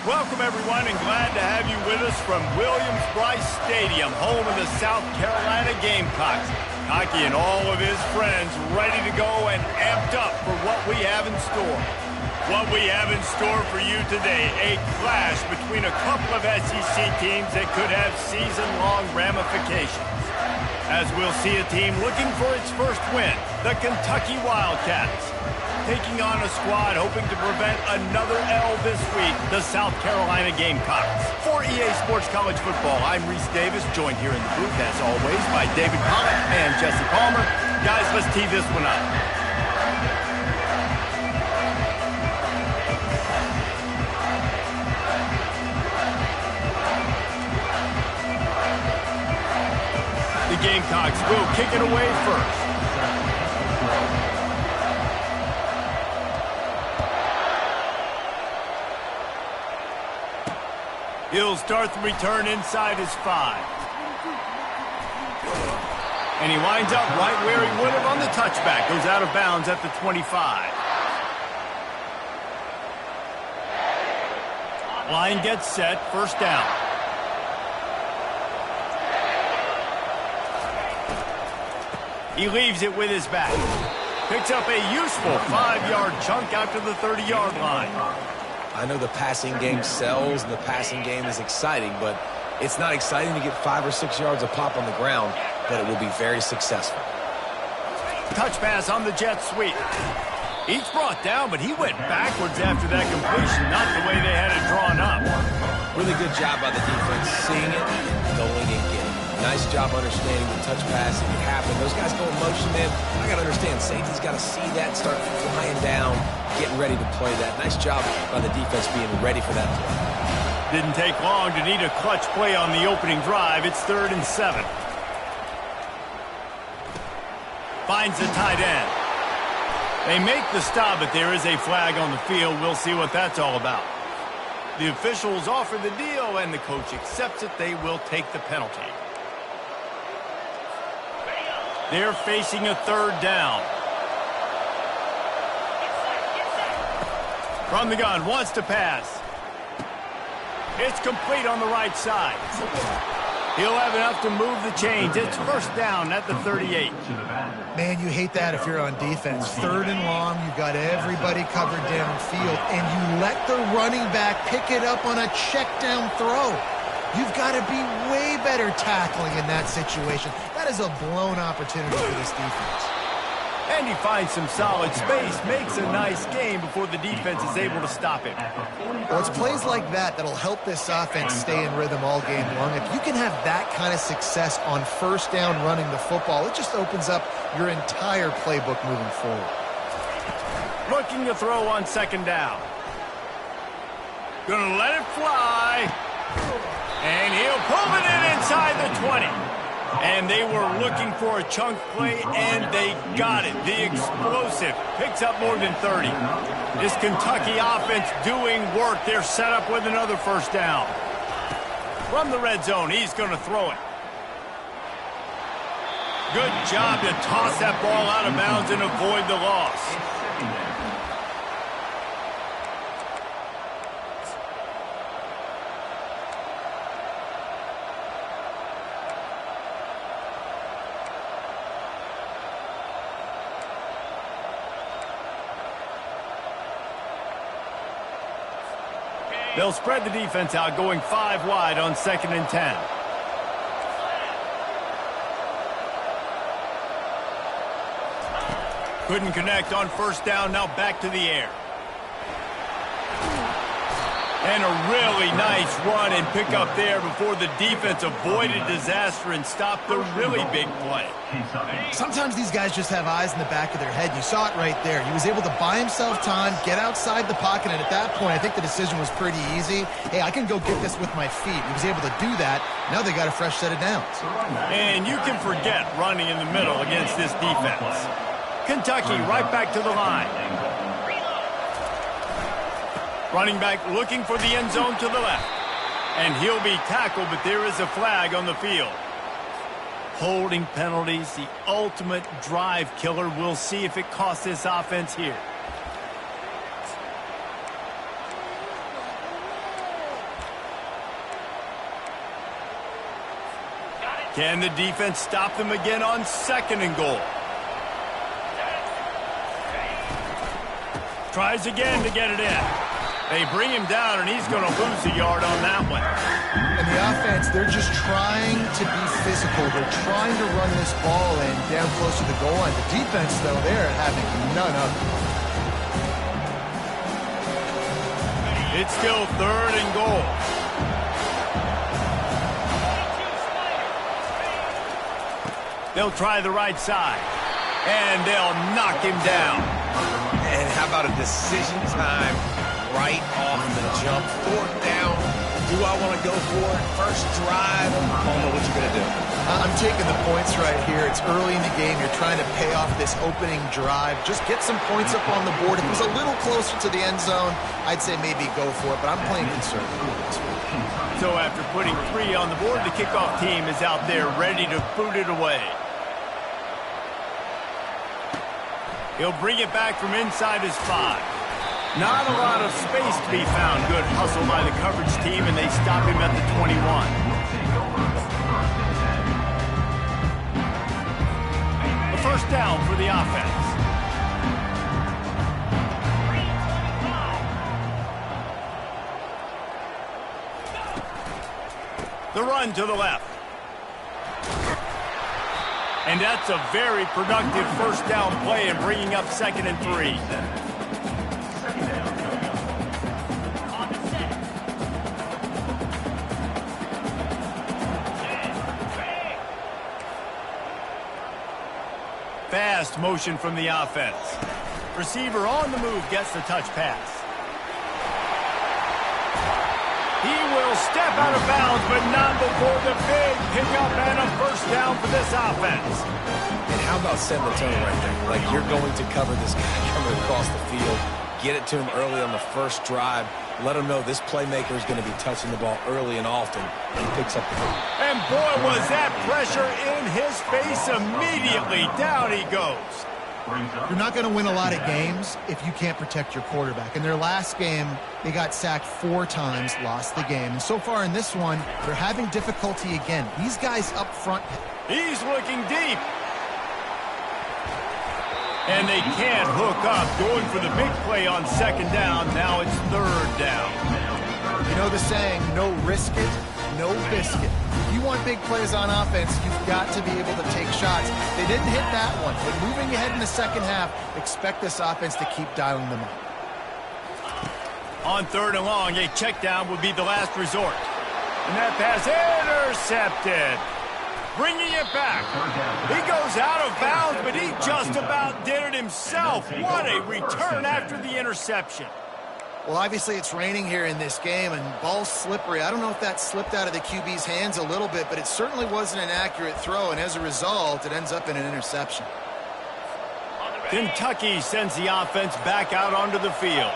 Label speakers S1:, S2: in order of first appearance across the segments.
S1: Welcome, everyone, and glad to have you with us from Williams-Brice Stadium, home of the South Carolina Gamecocks. Hockey and all of his friends ready to go and amped up for what we have in store. What we have in store for you today, a clash between a couple of SEC teams that could have season-long ramifications. As we'll see a team looking for its first win, the Kentucky Wildcats, taking on a squad hoping to prevent another L this week, the South Carolina Gamecocks. For EA Sports College Football, I'm Reese Davis, joined here in the booth, as always, by David Pollock and Jesse Palmer. Guys, let's tee this one up. The Gamecocks will kick it away first. He'll start the return inside his 5. And he winds up right where he would have on the touchback. Goes out of bounds at the 25. Line gets set, first down. He leaves it with his back. Picks up a useful 5-yard chunk out to the 30-yard line.
S2: I know the passing game sells and the passing game is exciting, but it's not exciting to get 5 or 6 yards a pop on the ground, but it will be very successful.
S1: Touch pass on the jet sweep. Each brought down, but he went backwards after that completion, not the way they had it drawn up.
S2: Really good job by the defense seeing it and going and getting it. Nice job understanding the touch pass if it happened. Those guys go in motion, man. I got to understand, safety's got to see that, start flying down, getting ready to play that. Nice job by the defense being ready for that play.
S1: Didn't take long to need a clutch play on the opening drive. It's 3rd and 7. Finds the tight end. They make the stop, but there is a flag on the field. We'll see what that's all about. The officials offer the deal, and the coach accepts it. They will take the penalty. They're facing a 3rd down. From the gun, wants to pass. It's complete on the right side. He'll have enough to move the chains. It's first down at the 38.
S3: Man, you hate that if you're on defense. 3rd and long, you've got everybody covered downfield, and you let the running back pick it up on a check down throw. You've got to be way better tackling in that situation. That is a blown opportunity for this defense.
S1: And he finds some solid space, makes a nice game before the defense is able to stop him.
S3: Well, it's plays like that that'll help this offense stay in rhythm all game long. If you can have that kind of success on first down running the football, it just opens up your entire playbook moving forward.
S1: Looking to throw on 2nd down. Gonna let it fly. And he'll pull it in inside the 20. And they were looking for a chunk play, and they got it. The explosive picks up more than 30. This Kentucky offense doing work. They're set up with another first down. From the red zone, he's going to throw it. Good job to toss that ball out of bounds and avoid the loss. They'll spread the defense out, going 5 wide on 2nd and 10. Couldn't connect on first down, now back to the air. And a really nice run and pick up there before the defense avoided disaster and stopped the really big play.
S3: Sometimes these guys just have eyes in the back of their head. You saw it right there. He was able to buy himself time, get outside the pocket, and at that point, I think the decision was pretty easy. Hey, I can go get this with my feet. He was able to do that. Now they got a fresh set of downs.
S1: And you can forget running in the middle against this defense. Kentucky right back to the line. Running back looking for the end zone to the left. And he'll be tackled, but there is a flag on the field. Holding penalties, the ultimate drive killer. We'll see if it costs this offense here. Can the defense stop them again on 2nd and goal? Tries again to get it in. They bring him down, and he's going to lose a yard on that one.
S3: And the offense, they're just trying to be physical. They're trying to run this ball in down close to the goal line. The defense, though, they're having none of it.
S1: It's still 3rd and goal. They'll try the right side, and they'll knock him down.
S2: And how about a decision time right off the jump? 4th down. Do I want to go for it? First drive. Palmer, what you going to do?
S3: I'm taking the points right here. It's early in the game. You're trying to pay off this opening drive. Just get some points up on the board. If it was a little closer to the end zone, I'd say maybe go for it, but I'm playing conservative this week.
S1: So after putting 3 on the board, the kickoff team is out there ready to boot it away. He'll bring it back from inside his 5. Not a lot of space to be found. Good hustle by the coverage team, and they stop him at the 21. A first down for the offense. The run to the left. And that's a very productive first down play and bringing up 2nd and 3. Fast motion from the offense. Receiver on the move gets the touch pass. He will step out of bounds, but not before the big pickup and a first down for this offense.
S2: And how about setting the tone right there? Like, you're going to cover this guy coming across the field. Get it to him early on the first drive. Let him know this playmaker is going to be touching the ball early and often. He picks up the ball.
S1: And boy, was that pressure in his face immediately. Down he goes.
S3: You're not going to win a lot of games if you can't protect your quarterback. In their last game, they got sacked 4 times, lost the game. And so far in this one, they're having difficulty again. These guys up front.
S1: He's looking deep. And they can't hook up. Going for the big play on 2nd down. Now it's 3rd down.
S3: You know the saying, no risk it, no biscuit. If you want big plays on offense, you've got to be able to take shots. They didn't hit that one, but moving ahead in the second half, expect this offense to keep dialing them up.
S1: On 3rd and long, a check down would be the last resort. And that pass intercepted. Bringing it back. He goes out of bounds, but he just about did it himself. What a return after the interception.
S3: Well, obviously it's raining here in this game, and ball's slippery. I don't know if that slipped out of the QB's hands a little bit, but it certainly wasn't an accurate throw, and as a result, it ends up in an interception.
S1: Kentucky sends the offense back out onto the field.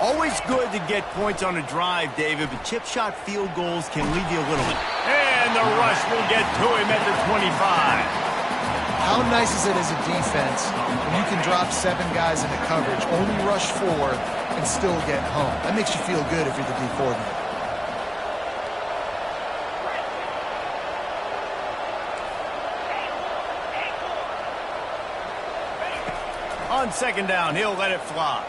S1: Always good to get points on a drive, David, but chip shot field goals can leave you a little bit. And the rush will get to him at the 25.
S3: How nice is it as a defense when you can drop 7 guys into coverage, only rush 4, and still get home? That makes you feel good if you're the D coordinator.
S1: On 2nd down, he'll let it fly.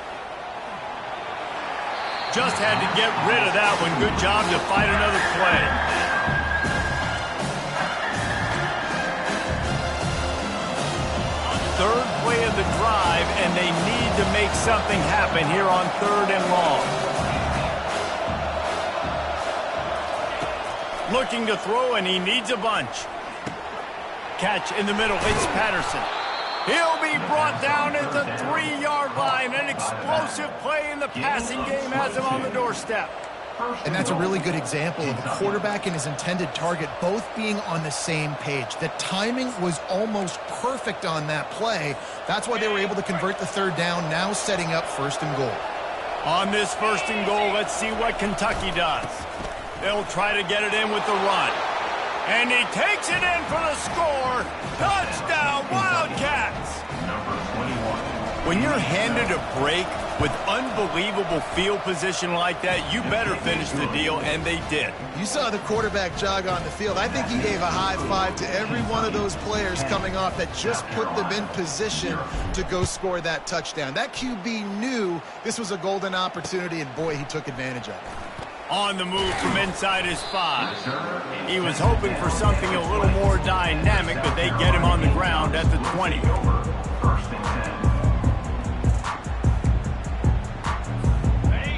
S1: Just had to get rid of that one. Good job to find another play. Third play of the drive, and they need to make something happen here on 3rd and long. Looking to throw, and he needs a bunch. Catch in the middle. It's Patterson. He'll be brought down at the 3-yard line. An explosive play in the passing game has him on the doorstep.
S3: And that's a really good example of a quarterback and his intended target both being on the same page. The timing was almost perfect on that play. That's why they were able to convert the 3rd down, now setting up 1st and goal.
S1: On this 1st and goal, let's see what Kentucky does. They'll try to get it in with the run. And he takes it in for the score. Touchdown, Wildcats! When you're handed a break With unbelievable field position like that, you better finish the deal, and they did.
S3: You saw the quarterback jog on the field. I think he gave a high five to every one of those players coming off that just put them in position to go score that touchdown. That QB knew this was a golden opportunity, and boy, he took advantage of it.
S1: On the move from inside his 5. He was hoping for something a little more dynamic, but they get him on the ground at the 20.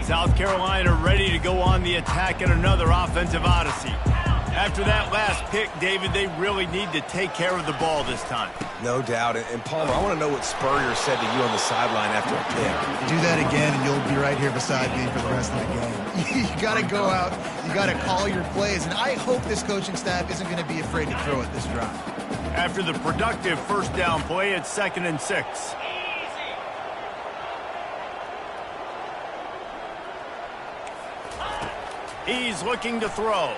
S1: South Carolina ready to go on the attack in another offensive odyssey. After that last pick, David, they really need to take care of the ball this time.
S2: No doubt. And Palmer, I want to know what Spurrier said to you on the sideline after a pick.
S3: Do that again, and you'll be right here beside me for the rest of the game. You got to go out. You got to call your plays. And I hope this coaching staff isn't going to be afraid to throw it this drive.
S1: After the productive first down play, it's 2nd and 6. He's looking to throw.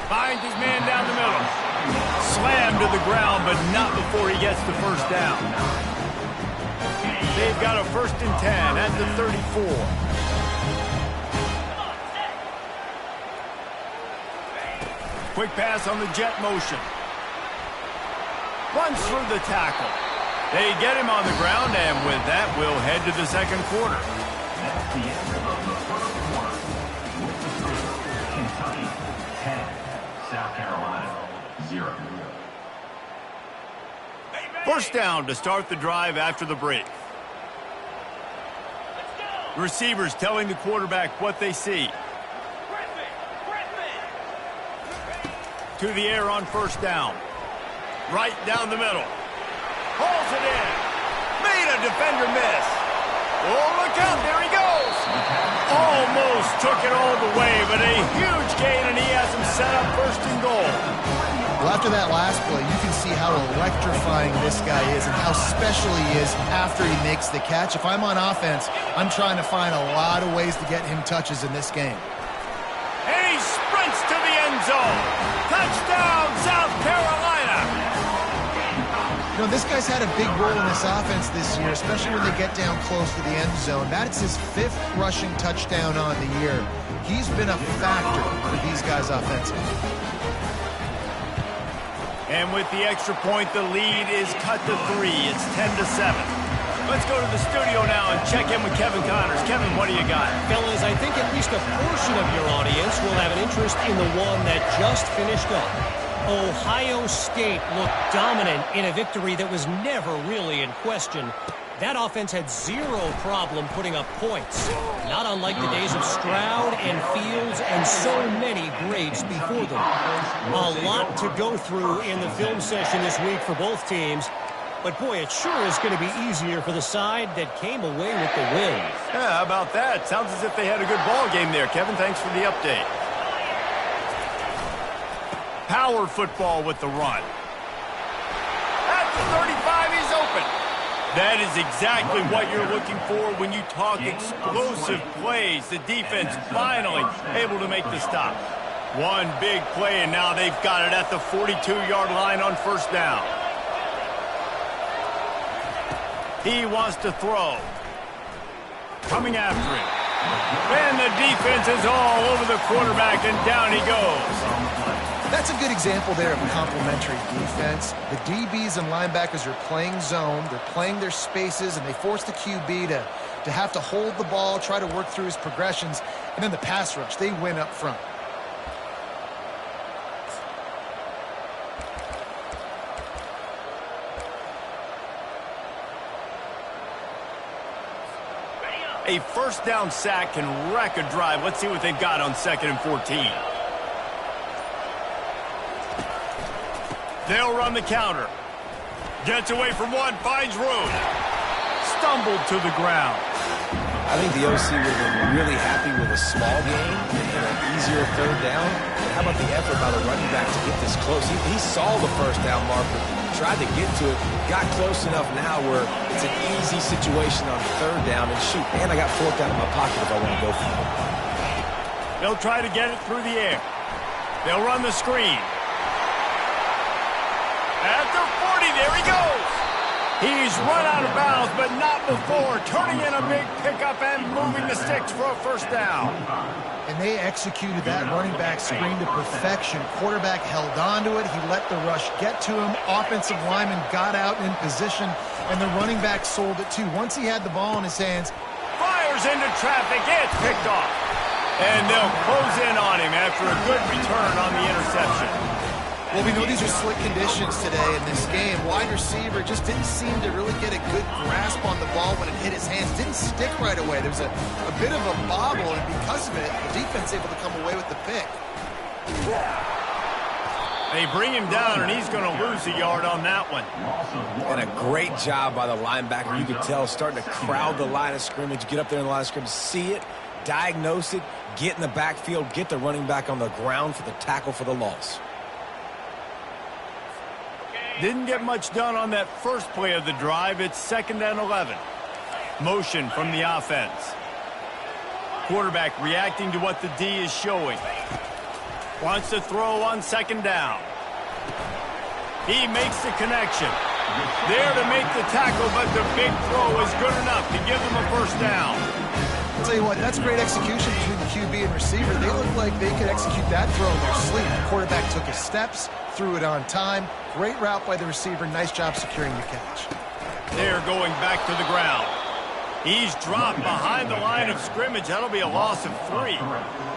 S1: Finds his man down the middle. Slammed to the ground, but not before he gets the first down. They've got a 1st and 10 at the 34. Quick pass on the jet motion. Runs through the tackle. They get him on the ground, and with that, we'll head to the second quarter.
S4: That's the end of the first quarter. Kentucky 10, South Carolina 0.
S1: First down to start the drive after the break. Receivers telling the quarterback what they see. To the air on first down. Right down the middle. Hauls it in. Made a defender miss. Oh, look out. There he goes. Almost took it all the way, but a huge gain, and he has him set up 1st and goal.
S3: Well, after that last play, you can see how electrifying this guy is and how special he is after he makes the catch. If I'm on offense, I'm trying to find a lot of ways to get him touches in this game.
S1: And he sprints to the end zone. Touchdown, South Carolina.
S3: You know, this guy's had a big role in this offense this year, especially when they get down close to the end zone. That's his 5th rushing touchdown on the year. He's been a factor for these guys offensively.
S1: And with the extra point, the lead is cut to 3. It's 10-7. Let's go to the studio now and check in with Kevin Connors. Kevin, what do you got?
S5: Fellas, I think at least a portion of your audience will have an interest in the one that just finished up. Ohio State looked dominant in a victory that was never really in question. That offense had zero problem putting up points. Not unlike the days of Stroud and Fields and so many greats before them. A lot to go through in the film session this week for both teams. But boy, it sure is going to be easier for the side that came away with the win.
S1: Yeah, how about that? Sounds as if they had a good ball game there. Kevin, thanks for the update. Power football with the run. At the 35, he's open. That is exactly what you're looking for when you talk explosive plays. The defense finally able to make the stop. One big play, and now they've got it at the 42-yard line on first down. He wants to throw. Coming after him. And the defense is all over the quarterback, and down he goes.
S3: That's a good example there of a complementary defense. The DBs and linebackers are playing zone. They're playing their spaces, and they force the QB to have to hold the ball, try to work through his progressions. And then the pass rush, they win up front.
S1: A first down sack can wreck a drive. Let's see what they've got on 2nd and 14. They'll run the counter. Gets away from one, finds room. Stumbled to the ground.
S2: I think the OC would have been really happy with a small gain and an easier 3rd down. But how about the effort by the running back to get this close? He saw the first down marker, tried to get to it, got close enough now where it's an easy situation on 3rd down. And shoot, man, I got 4th down in my pocket if I want to go for it.
S1: They'll try to get it through the air. They'll run the screen. At the 40, there he goes. He's run out of bounds, but not before turning in a big pickup and moving the sticks for a first down.
S3: And they executed that running back screen to perfection. Quarterback held on to it. He let the rush get to him. Offensive lineman got out in position, and the running back sold it too. Once he had the ball in his hands,
S1: fires into traffic. It's picked off. And they'll close in on him after a good return on the interception.
S3: well, we know these are slick conditions today in this game. Wide receiver just didn't seem to really get a good grasp on the ball when it hit his hands. Didn't stick right away. There was a bit of a bobble, and because of it, the defense able to come away with the pick.
S1: They bring him down, and he's going to lose a yard on that one.
S2: And a great job by the linebacker. You could tell starting to crowd the line of scrimmage, get up there in the line of scrimmage, see it, diagnose it, get in the backfield, get the running back on the ground for the tackle for the loss.
S1: Didn't get much done on that first play of the drive. It's 2nd and 11. Motion from the offense. Quarterback reacting to what the D is showing. Wants to throw on 2nd down. He makes the connection. There to make the tackle, but the big throw is good enough to give them a first down.
S3: I'll tell you what, that's great execution between the QB and receiver. They look like they could execute that throw in their sleep. The quarterback took his steps, threw it on time. Great route by the receiver. Nice job securing the catch.
S1: They're going back to the ground. He's dropped behind the line of scrimmage. That'll be a loss of 3.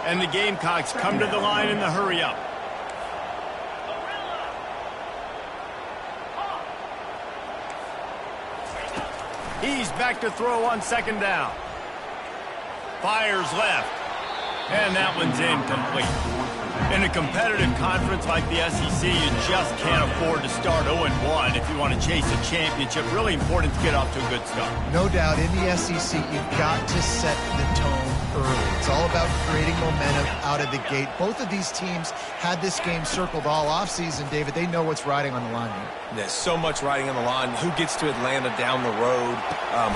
S1: And the Gamecocks come to the line in the hurry-up. He's back to throw on 2nd down. Fires left. And that one's incomplete. In a competitive conference like the SEC, you just can't afford to start 0-1 if you want to chase a championship. Really important to get off to a good start.
S3: No doubt, in the SEC, you've got to set the tone early. It's all about creating momentum out of the gate. Both of these teams had this game circled all offseason, David. They know what's riding on the line here.
S2: There's so much riding on the line. Who gets to Atlanta down the road?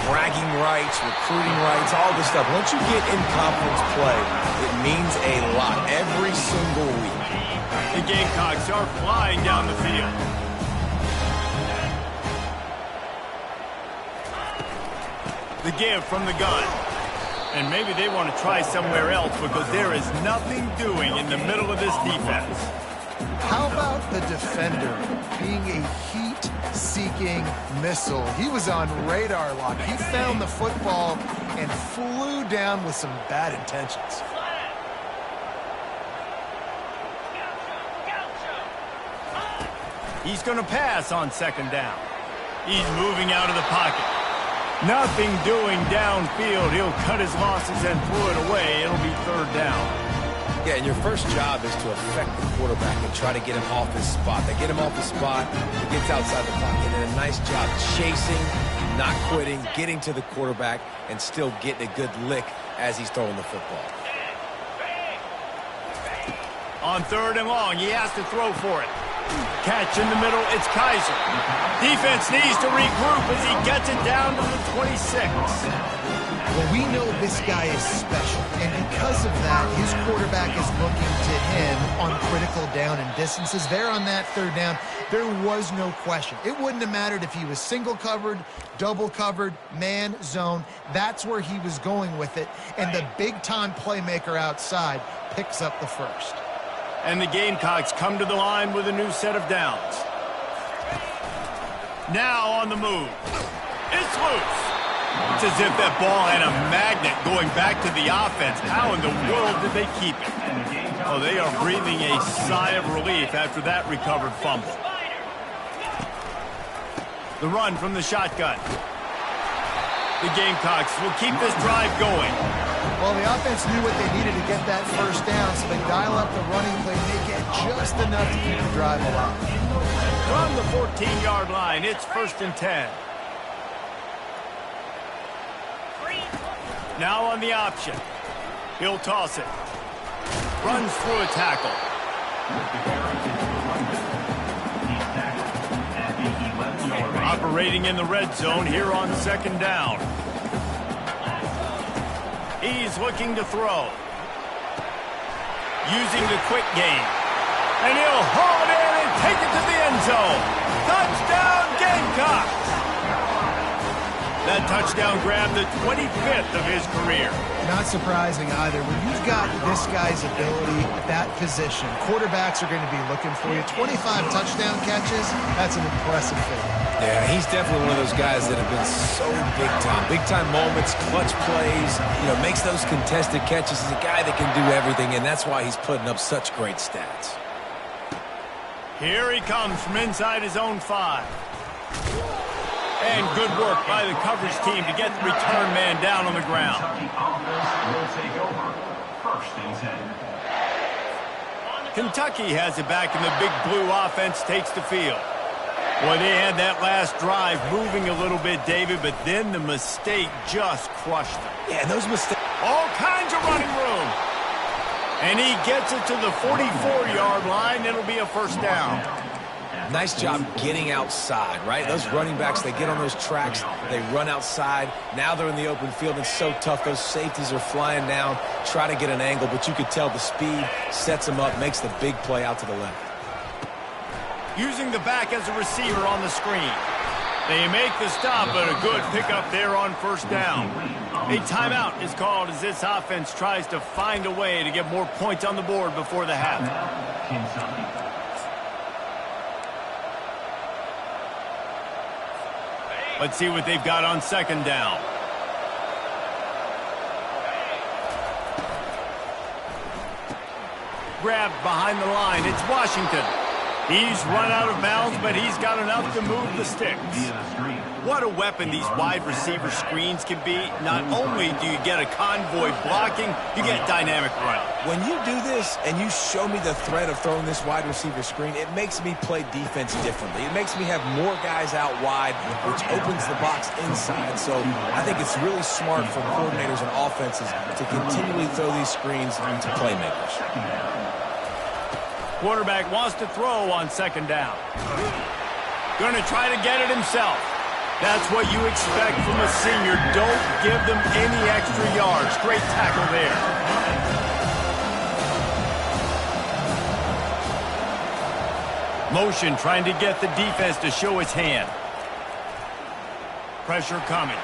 S2: Bragging rights, recruiting rights, all this stuff. Once you get in conference play, it means a lot every single week.
S1: The Gamecocks are flying down the field. The give from the gun. And maybe they want to try somewhere else because there is nothing doing in the middle of this defense.
S3: How about the defender being a heat-seeking missile? He was on radar lock. He found the football and flew down with some bad intentions.
S1: He's going to pass on 2nd down. He's moving out of the pocket. Nothing doing downfield. He'll cut his losses and throw it away. It'll be 3rd down.
S2: Yeah, and your first job is to affect the quarterback and try to get him off his spot. They get him off his spot, he gets outside the pocket, and a nice job chasing, not quitting, getting to the quarterback, and still getting a good lick as he's throwing the football.
S1: On 3rd and long, he has to throw for it. Catch in the middle, it's Kaiser. Defense needs to regroup as he gets it down to the 26.
S3: Well, we know this guy is special, and because of that, his quarterback is looking to him on critical down and distances. There on that 3rd down, there was no question. It wouldn't have mattered if he was single covered, double covered, man, zone. That's where he was going with it, and the big-time playmaker outside picks up the first.
S1: And the Gamecocks come to the line with a new set of downs. Now on the move. It's loose. It's as if that ball had a magnet going back to the offense. How in the world did they keep it? Oh, they are breathing a sigh of relief after that recovered fumble. The run from the shotgun. The Gamecocks will keep this drive going.
S3: Well, the offense knew what they needed to get that first down, so they dial up the running play. They get just enough to keep the drive alive.
S1: From the 14-yard line, it's 1st and 10. Now on the option. He'll toss it. Runs through a tackle. Operating in the red zone here on 2nd down. He's looking to throw. Using the quick game. And he'll haul it in and take it to the end zone. Touchdown, Gamecocks! That touchdown grabbed the 25th of his career.
S3: Not surprising either. When you've got this guy's ability at that position, quarterbacks are going to be looking for you. 25 touchdown catches, that's an impressive figure.
S2: Yeah, he's definitely one of those guys that have been so big time. Big time moments, clutch plays, makes those contested catches. He's a guy that can do everything, and that's why he's putting up such great stats.
S1: Here he comes from inside his own 5. And good work by the coverage team to get the return man down on the ground. Kentucky has it back, and the big blue offense takes the field. Boy, they had that last drive moving a little bit, David, but then the mistake just crushed them.
S2: Yeah, those mistakes.
S1: All kinds of running room. And he gets it to the 44-yard line. It'll be a first down.
S2: Nice job getting outside, right? Those running backs, they get on those tracks, they run outside. Now they're in the open field. It's so tough. Those safeties are flying down, try to get an angle, but you could tell the speed sets them up, makes the big play out to the left.
S1: Using the back as a receiver on the screen. They make the stop, but a good pickup there on first down. A timeout is called as this offense tries to find a way to get more points on the board before the half. Let's see what they've got on second down. Grabbed behind the line. It's Washington. He's run out of bounds, but he's got enough to move the sticks. What a weapon these wide receiver screens can be. Not only do you get a convoy blocking, you get dynamic running.
S2: When you do this and you show me the threat of throwing this wide receiver screen, it makes me play defense differently. It makes me have more guys out wide, which opens the box inside. So I think it's really smart for coordinators and offenses to continually throw these screens to playmakers.
S1: Quarterback wants to throw on second down. Going to try to get it himself. That's what you expect from a senior. Don't give them any extra yards. Great tackle there. Motion trying to get the defense to show its hand. Pressure coming.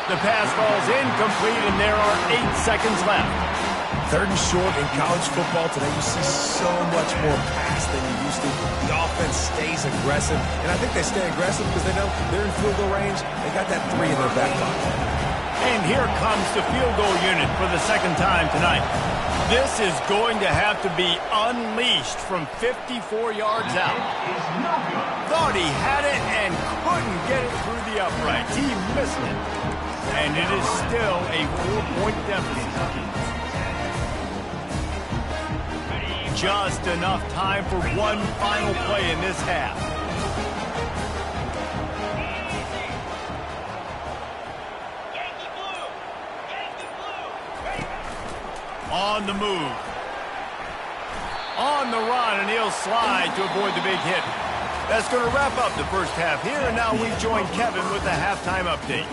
S1: The pass falls incomplete, and there are 8 seconds left.
S2: 3rd and short in college football today. You see so much more pass than you used to. The offense stays aggressive, and I think they stay aggressive because they know they're in field goal range. They got that 3 in their back pocket.
S1: And here comes the field goal unit for the second time tonight. This is going to have to be unleashed from 54 yards out. Thought he had it and couldn't get it through the uprights. He missed it. And it is still a 4-point deficit. Just enough time for one final play in this half. On the move. On the run, and he'll slide to avoid the big hit. That's going to wrap up the first half here, and now we join Kevin with the halftime update.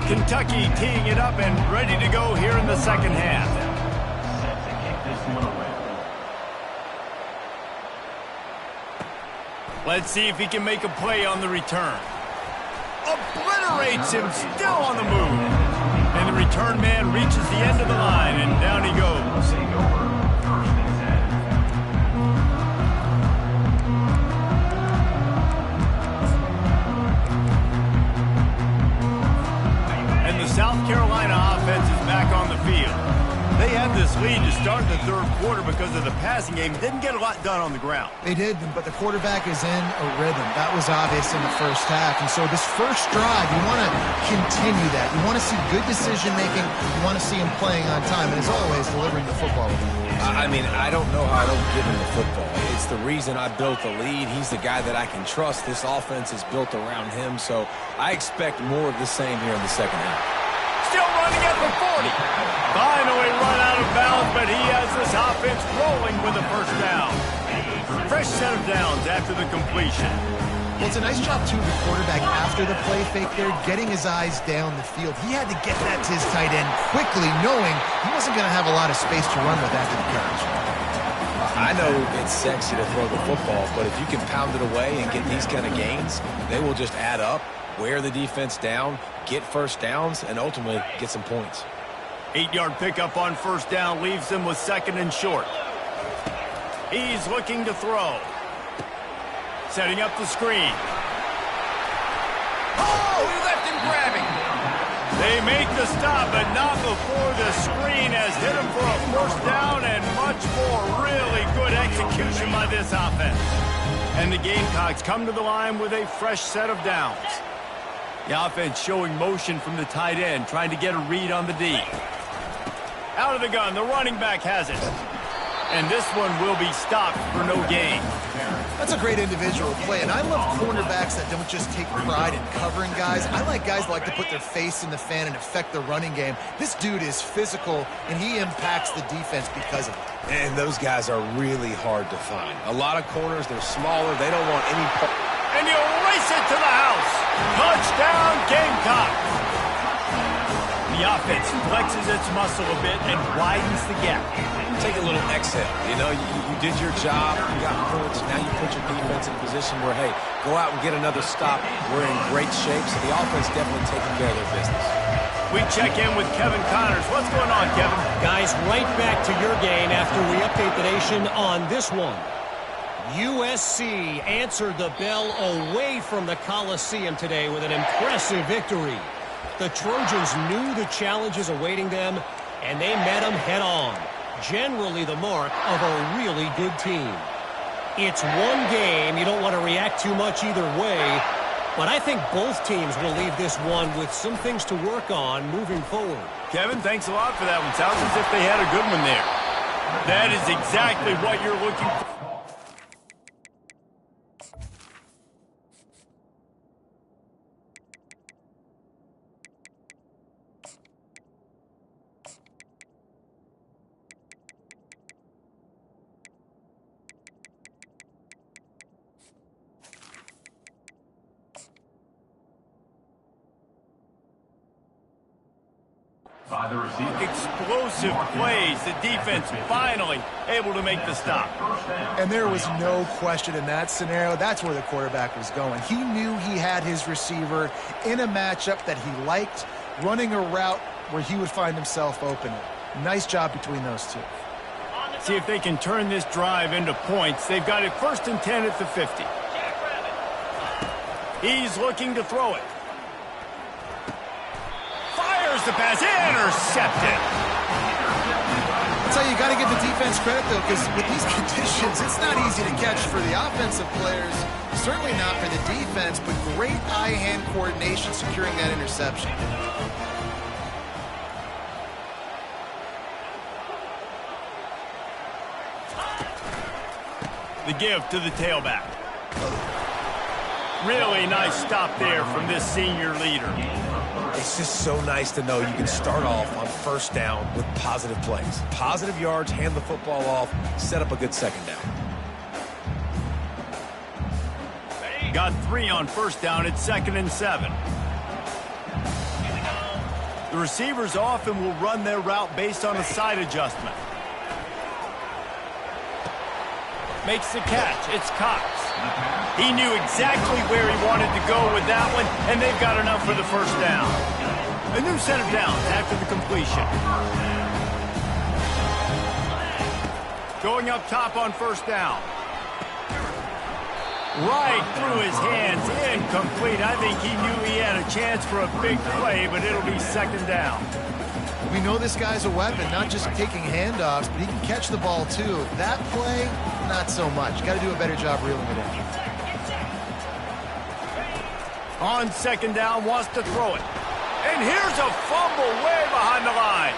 S1: Kentucky teeing it up and ready to go here in the second half. Let's see if he can make a play on the return. Obliterates him, still on the move. And the return man reaches the end of the line, and down he goes. South Carolina offense is back on the field. They had this lead to start the third quarter because of the passing game. Didn't get a lot done on the ground.
S3: They did, but the quarterback is in a rhythm. That was obvious in the first half. And so this first drive, you want to continue that. You want to see good decision-making. You want to see him playing on time. And as always, delivering the football.
S2: I mean, I don't know how I don't give him the football. It's the reason I built the lead. He's the guy that I can trust. This offense is built around him. So I expect more of the same here in the second half.
S1: Still running at the 40. Finally run out of bounds, but he has this offense rolling with a first down. Fresh set of downs after the completion.
S3: Well, it's a nice job, too, the quarterback after the play fake there, getting his eyes down the field. He had to get that to his tight end quickly, knowing he wasn't going to have a lot of space to run with after the catch.
S2: I know it's sexy to throw the football, but if you can pound it away and get these kind of gains, they will just add up, wear the defense down, get first downs, and ultimately get some points.
S1: 8-yard pickup on first down leaves him with 2nd and short. He's looking to throw. Setting up the screen. Oh, he left him grabbing. They make the stop, but not before the screen has hit him for a first down and much more. Really good execution by this offense. And the Gamecocks come to the line with a fresh set of downs. The offense showing motion from the tight end, trying to get a read on the D. Out of the gun, the running back has it. And this one will be stopped for no gain.
S3: That's a great individual play, and I love cornerbacks that don't just take pride in covering guys. I like guys that like to put their face in the fan and affect the running game. This dude is physical, and he impacts the defense because of it.
S2: And those guys are really hard to find. A lot of corners, they're smaller. They don't want any part.
S1: And he'll race it to the house. Touchdown, Gamecocks. The offense flexes its muscle a bit and widens the gap.
S2: Take a little exhale. You know, you did your job. You got points. Now you put your defense in a position where, hey, go out and get another stop. We're in great shape, so the offense definitely taking care of their business.
S1: We check in with Kevin Connors. What's going on, Kevin?
S5: Guys, right back to your game after we update the nation on this one. USC answered the bell away from the Coliseum today with an impressive victory. The Trojans knew the challenges awaiting them, and they met them head-on. Generally the mark of a really good team. It's one game. You don't want to react too much either way, but I think both teams will leave this one with some things to work on moving forward.
S1: Kevin, thanks a lot for that one. Sounds as if they had a good one there. That is exactly what you're looking for.
S4: By the receiver.
S1: Explosive plays. The defense finally able to make the stop.
S3: And there was no question in that scenario. That's where the quarterback was going. He knew he had his receiver in a matchup that he liked, running a route where he would find himself open. Nice job between those two.
S1: See if they can turn this drive into points. They've got it 1st and 10 at the 50. He's looking to throw it. Fires the pass. Intercepted.
S3: That's how you got to give the defense credit, though, because with these conditions, it's not easy to catch for the offensive players. Certainly not for the defense, but great eye-hand coordination securing that interception.
S1: The give to the tailback. Really nice stop there from this senior leader.
S2: It's just so nice to know you can start off on first down with positive plays. Positive yards, hand the football off, set up a good second down.
S1: Got 3 on first down at 2nd and 7. The receivers often will run their route based on a side adjustment. Makes the catch. It's Cox. He knew exactly where he wanted to go with that one, and they've got enough for the first down. A new set of downs after the completion. Going up top on first down. Right through his hands, incomplete. I think he knew he had a chance for a big play, but it'll be 2nd down.
S3: We know this guy's a weapon, not just taking handoffs, but he can catch the ball too. That play, not so much. Got to do a better job reeling it in.
S1: On 2nd down, wants to throw it. And here's a fumble way behind the line.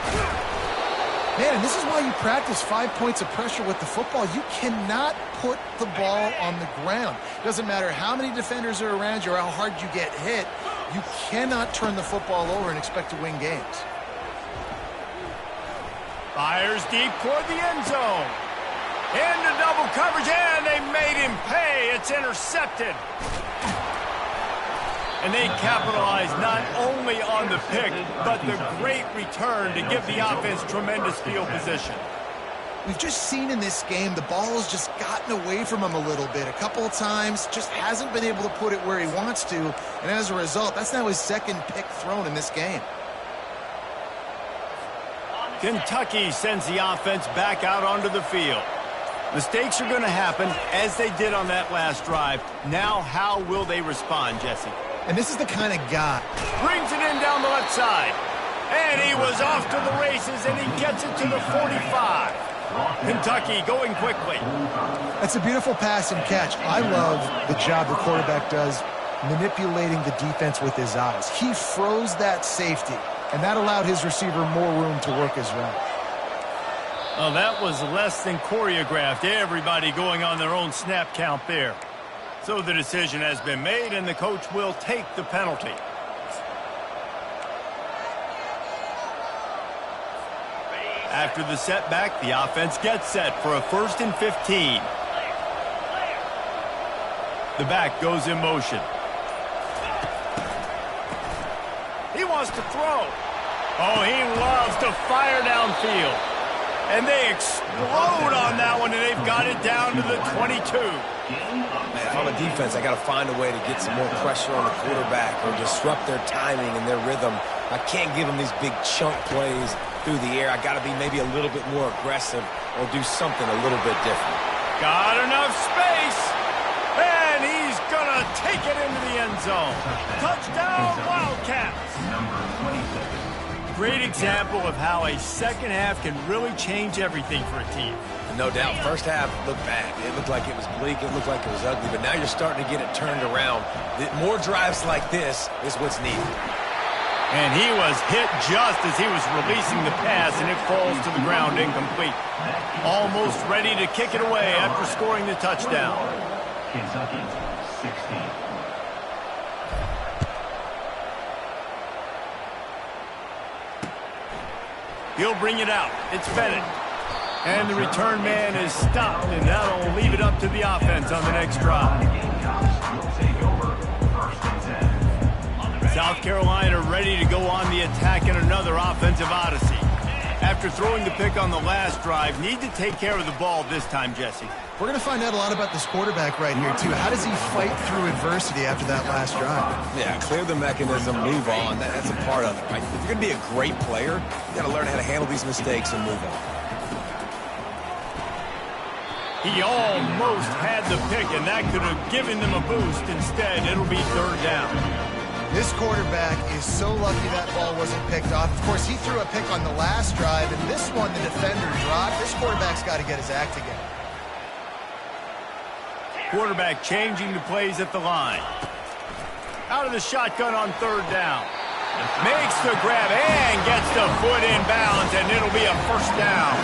S3: Man, and this is why you practice 5 points of pressure with the football. You cannot put the ball on the ground. Doesn't matter how many defenders are around you or how hard you get hit. You cannot turn the football over and expect to win games.
S1: Fires deep toward the end zone. Into double coverage, and they made him pay. It's intercepted. And they capitalized not only on the pick, but the great return to give the offense tremendous field position.
S3: We've just seen in this game the ball has just gotten away from him a little bit. A couple of times, just hasn't been able to put it where he wants to. And as a result, that's now his second pick thrown in this game.
S1: Kentucky sends the offense back out onto the field. Mistakes are going to happen, as they did on that last drive. Now, how will they respond, Jesse?
S3: And this is the kind of guy.
S1: Brings it in down the left side. And he was off to the races, and he gets it to the 45. Kentucky going quickly.
S3: That's a beautiful pass and catch. I love the job the quarterback does manipulating the defense with his eyes. He froze that safety, and that allowed his receiver more room to work his route.
S1: Well, that was less than choreographed. Everybody going on their own snap count there. So the decision has been made, and the coach will take the penalty. After the setback, the offense gets set for a 1st and 15. The back goes in motion. He wants to throw. Oh, he loves to fire downfield. And they explode on that one, and they've got it down to the 22.
S2: Man, if I'm a defense, I got to find a way to get some more pressure on the quarterback or disrupt their timing and their rhythm. I can't give them these big chunk plays through the air. I got to be maybe a little bit more aggressive or do something a little bit different.
S1: Got enough space, and he's going to take it into the end zone. Touchdown, Wildcats.
S4: Number 27.
S1: Great example of how a second half can really change everything for a team.
S2: No doubt, first half looked bad. It looked like it was bleak. It looked like it was ugly. But now you're starting to get it turned around. More drives like this is what's needed.
S1: And he was hit just as he was releasing the pass, and it falls to the ground incomplete. Almost ready to kick it away after scoring the touchdown.
S4: Kentucky 16.
S1: He'll bring it out. It's Bennett. And the return man is stopped, and that'll leave it up to the offense on the next drive. South Carolina ready to go on the attack in another offensive odyssey. After throwing the pick on the last drive, need to take care of the ball this time, Jesse.
S3: We're going to find out a lot about this quarterback right here, too. How does he fight through adversity after that last drive?
S2: Yeah, clear the mechanism, move on. That's a part of it, right? If you're going to be a great player, you got to learn how to handle these mistakes and move on.
S1: He almost had the pick, and that could have given them a boost. Instead, it'll be 3rd down.
S3: This quarterback is so lucky that ball wasn't picked off. Of course, he threw a pick on the last drive, and this one the defender dropped. This quarterback's got to get his act together.
S1: Quarterback changing the plays at the line. Out of the shotgun on 3rd down. Makes the grab and gets the foot in bounds, and it'll be a 1st down.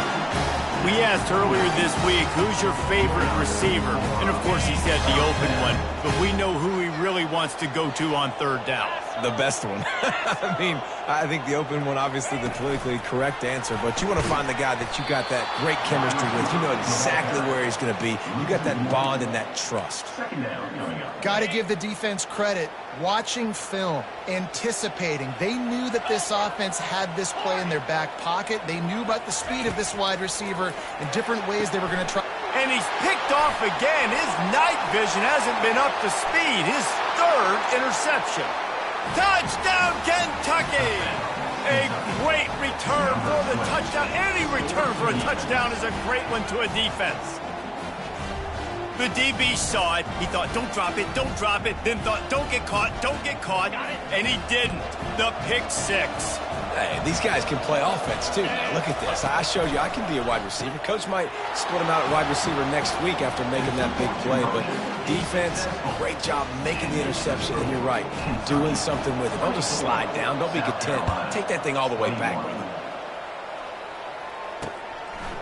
S1: We asked earlier this week, who's your favorite receiver? And, of course, he said the open one. But we know who he really wants to go to on 3rd down.
S2: The best one. I mean, I think the open one, obviously the politically correct answer, but you want to find the guy that you got that great chemistry with. You know exactly where he's going to be. You got that bond and that trust.
S3: Got to give the defense credit. Watching film, anticipating. They knew that this offense had this play in their back pocket. They knew about the speed of this wide receiver and different ways they were going to try.
S1: And he's picked off again. His night vision hasn't been up to speed. His 3rd interception. Touchdown, Kentucky! A great return for the touchdown. Any return for a touchdown is a great one to a defense. The DB saw it. He thought, don't drop it, don't drop it. Then thought, don't get caught, don't get caught. And he didn't. The pick 6.
S2: Hey, these guys can play offense, too. Now, look at this. I showed you I can be a wide receiver. Coach might split him out at wide receiver next week after making that big play. But defense, great job making the interception. And you're right, doing something with it. Don't just slide down. Don't be content. Take that thing all the way back.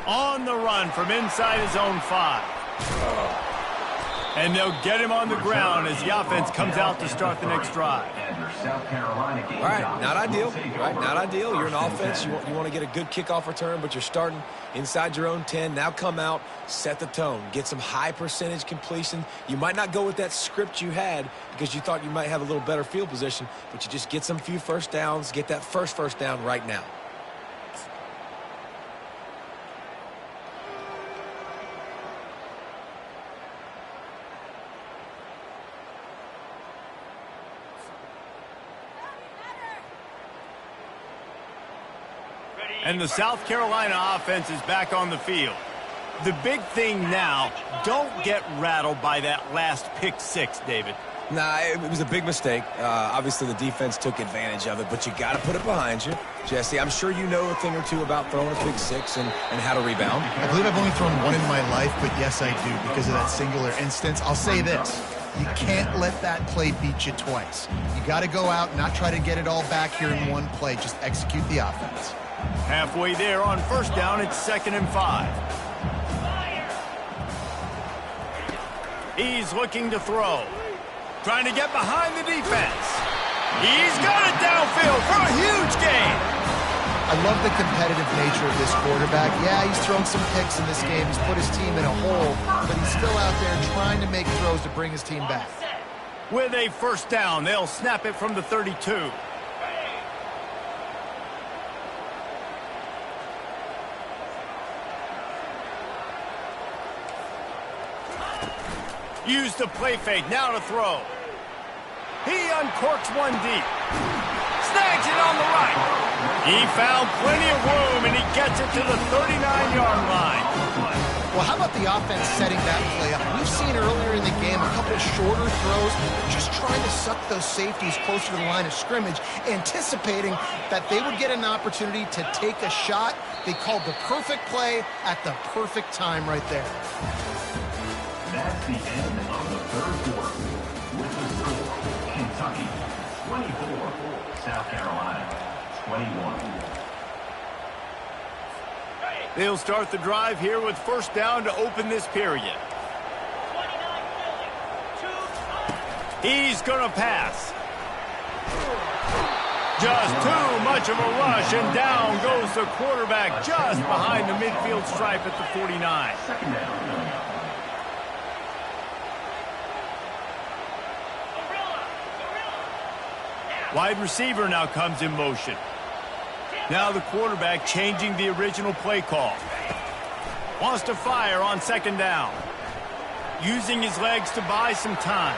S1: On the run from inside his own 5. And they'll get him on the ground as the offense comes out to start the next drive.
S2: All right, not ideal. Right, not ideal. You're an offense. You want to get a good kickoff return, but you're starting inside your own 10. Now come out, set the tone, get some high percentage completion. You might not go with that script you had because you thought you might have a little better field position, but you just get some few 1st downs, get that first 1st down right now.
S1: And the South Carolina offense is back on the field. The big thing now, don't get rattled by that last pick six, David.
S2: Nah, it was a big mistake. Obviously, the defense took advantage of it, but you got to put it behind you. Jesse, I'm sure you know a thing or two about throwing a pick six and how to rebound.
S3: I believe I've only thrown one in my life, but yes, I do, because of that singular instance. I'll say this. You can't let that play beat you twice. You got to go out, not try to get it all back here in one play. Just execute the offense.
S1: Halfway there on first down, it's 2nd and 5. He's looking to throw. Trying to get behind the defense. He's got it downfield for a huge gain.
S3: I love the competitive nature of this quarterback. Yeah, he's thrown some picks in this game. He's put his team in a hole, but he's still out there trying to make throws to bring his team back.
S1: With a first down, they'll snap it from the 32. Use the play fake, now to throw. He uncorks one deep. Snags it on the right. He found plenty of room, and he gets it to the 39-yard line.
S3: Well, how about the offense setting that play up? We've seen earlier in the game a couple shorter throws, just trying to suck those safeties closer to the line of scrimmage, anticipating that they would get an opportunity to take a shot. They called the perfect play at the perfect time right there.
S4: That's the end of the third quarter. With the score, Kentucky 24, South Carolina 21.
S1: They'll start the drive here with first down to open this period. He's going to pass. Just too much of a rush, and down goes the quarterback just behind the midfield stripe at the 49.
S4: Second down.
S1: Wide receiver now comes in motion. Now the quarterback changing the original play call. Wants to fire on second down. Using his legs to buy some time.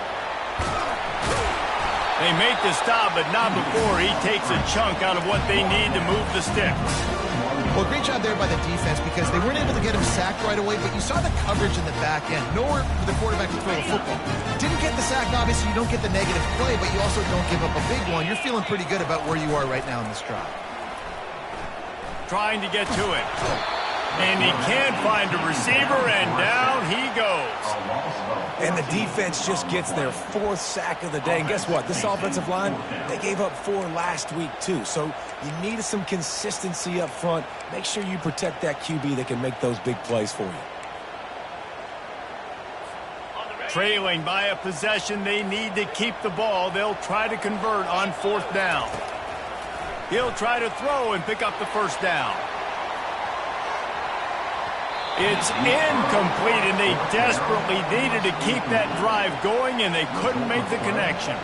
S1: They make the stop, but not before he takes a chunk out of what they need to move the sticks.
S3: Well, great job there by the defense because they weren't able to get him sacked right away, but you saw the coverage in the back end. Nowhere for the quarterback to throw the football. Didn't get the sack, obviously you don't get the negative play, but you also don't give up a big one. You're feeling pretty good about where you are right now in this drive.
S1: Trying to get to it. And he can't find a receiver, and down he goes.
S2: And the defense just gets their 4th sack of the day. And guess what? This offensive line, they gave up 4 last week too. So you need some consistency up front. Make sure you protect that QB that can make those big plays for you.
S1: Trailing by a possession, they need to keep the ball. They'll try to convert on 4th down. He'll try to throw and pick up the first down. It's incomplete, and they desperately needed to keep that drive going, and they couldn't make the connection.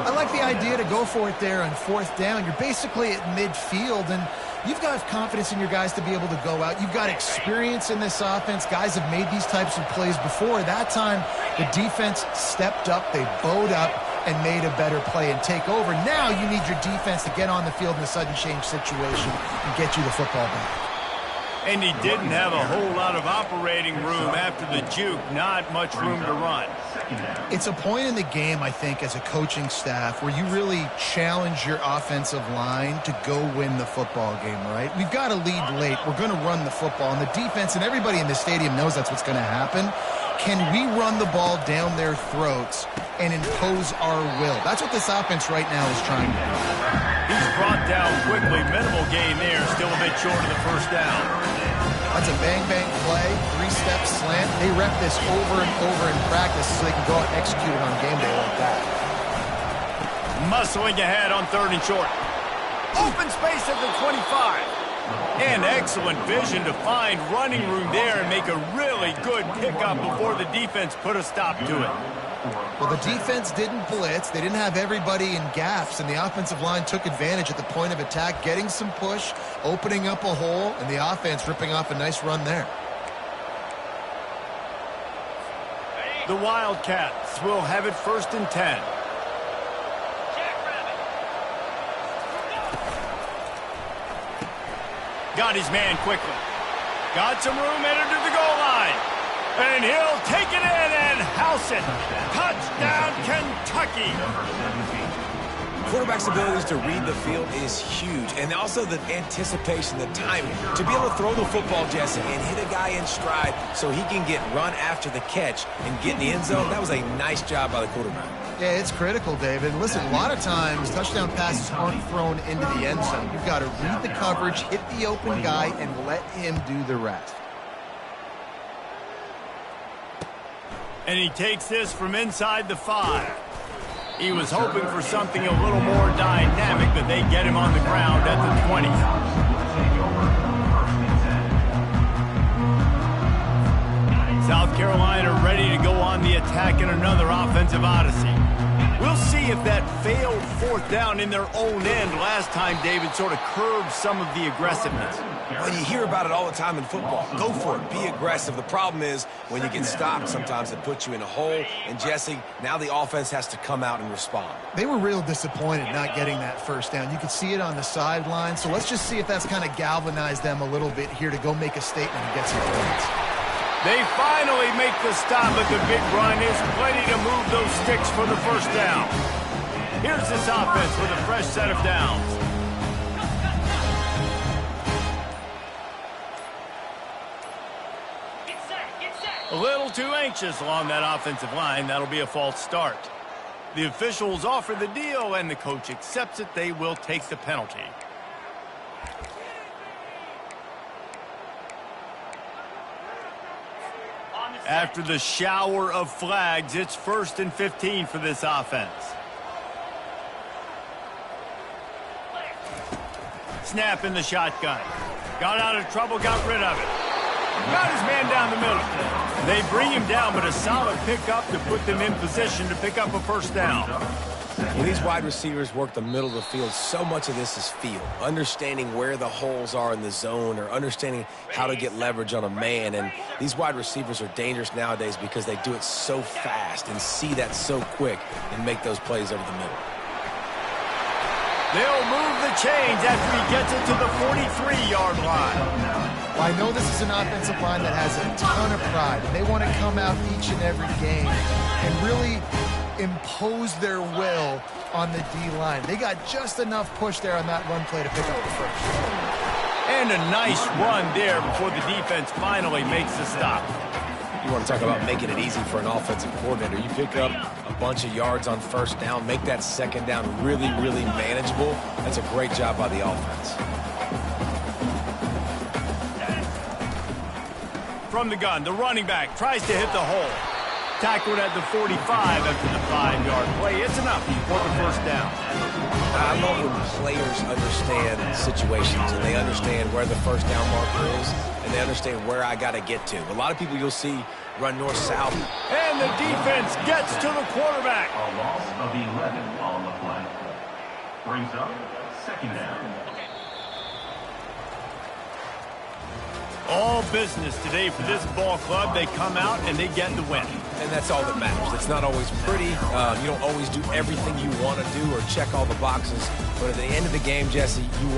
S3: I like the idea to go for it there on 4th down. You're basically at midfield, and you've got confidence in your guys to be able to go out. You've got experience in this offense. Guys have made these types of plays before. That time, the defense stepped up. They bowed up and made a better play and take over. Now you need your defense to get on the field in a sudden change situation and get you the football back.
S1: And he didn't have a whole lot of operating room after the juke. Not much room to run.
S3: It's a point in the game, I think, as a coaching staff where you really challenge your offensive line to go win the football game, right? We've got to lead late. We're going to run the football. And the defense and everybody in the stadium knows that's what's going to happen. Can we run the ball down their throats and impose our will? That's what this offense right now is trying to do.
S1: He's brought down quickly. Minimal gain there. Still a bit short of the first down.
S3: That's a bang-bang play, 3-step slant. They rep this over and over in practice so they can go out and execute it on game day like that.
S1: Muscling ahead on 3rd and short. Open space at the 25. And excellent vision to find running room there and make a really good pickup before the defense put a stop to it.
S3: Well, the defense didn't blitz. They didn't have everybody in gaps, and the offensive line took advantage at the point of attack, getting some push, opening up a hole, and the offense ripping off a nice run there.
S1: The Wildcats will have it 1st and 10. Got his man quickly. Got some room, entered to the goal line. And he'll take it in and house it. Touchdown, Kentucky.
S2: Quarterback's abilities to read the field is huge, and also the anticipation, the timing. To be able to throw the football, Jesse, and hit a guy in stride so he can get run after the catch and get in the end zone, that was a nice job by the quarterback.
S3: Yeah, it's critical, David. Listen, a lot of times touchdown passes aren't thrown into the end zone. You've got to read the coverage, hit the open guy, and let him do the rest.
S1: And he takes this from inside the 5. He was hoping for something a little more dynamic, but they get him on the ground at the 20. South Carolina ready to go on the attack in another offensive odyssey. We'll see if that failed fourth down in their own end last time, David, sort of curbed some of the aggressiveness.
S2: Well, you hear about it all the time in football. Go for it. Be aggressive. The problem is when you get stopped, sometimes it puts you in a hole. And, Jesse, now the offense has to come out and respond.
S3: They were real disappointed not getting that first down. You could see it on the sideline. So let's just see if that's kind of galvanized them a little bit here to go make a statement and get some points.
S1: They finally make the stop, but the big run is plenty to move those sticks for the first down. Here's this offense with a fresh set of downs. A little too anxious along that offensive line. That'll be a false start. The officials offer the deal, and the coach accepts it. They will take the penalty. After the shower of flags, it's 1st and 15 for this offense. Snap in the shotgun. Got out of trouble, got rid of it. Got his man down the middle. They bring him down, but a solid pickup to put them in position to pick up a first down.
S2: When these wide receivers work the middle of the field, so much of this is feel. Understanding where the holes are in the zone or understanding how to get leverage on a man. And these wide receivers are dangerous nowadays because they do it so fast and see that so quick and make those plays over the middle.
S1: They'll move the chains after he gets it to the 43-yard line.
S3: Well, I know this is an offensive line that has a ton of pride, and they want to come out each and every game and really impose their will on the D-line. They got just enough push there on that run play to pick up the first.
S1: And a nice run there before the defense finally makes the stop.
S2: You want to talk about making it easy for an offensive coordinator. You pick up a bunch of yards on first down, make that second down really, really manageable. That's a great job by the offense.
S1: From the gun, the running back tries to hit the hole. Tackled at the 45 after the 5-yard play. It's enough for the first down.
S2: I love when players understand situations and they understand where the first down marker is and they understand where I got to get to. A lot of people you'll see run north-south.
S1: And the defense gets to the quarterback.
S4: A loss of 11 on the play. Brings up second down.
S1: All business today for this ball club. They come out and they get the win.
S2: And that's all that matters. It's not always pretty. You don't always do everything you want to do or check all the boxes. But at the end of the game, Jesse, you want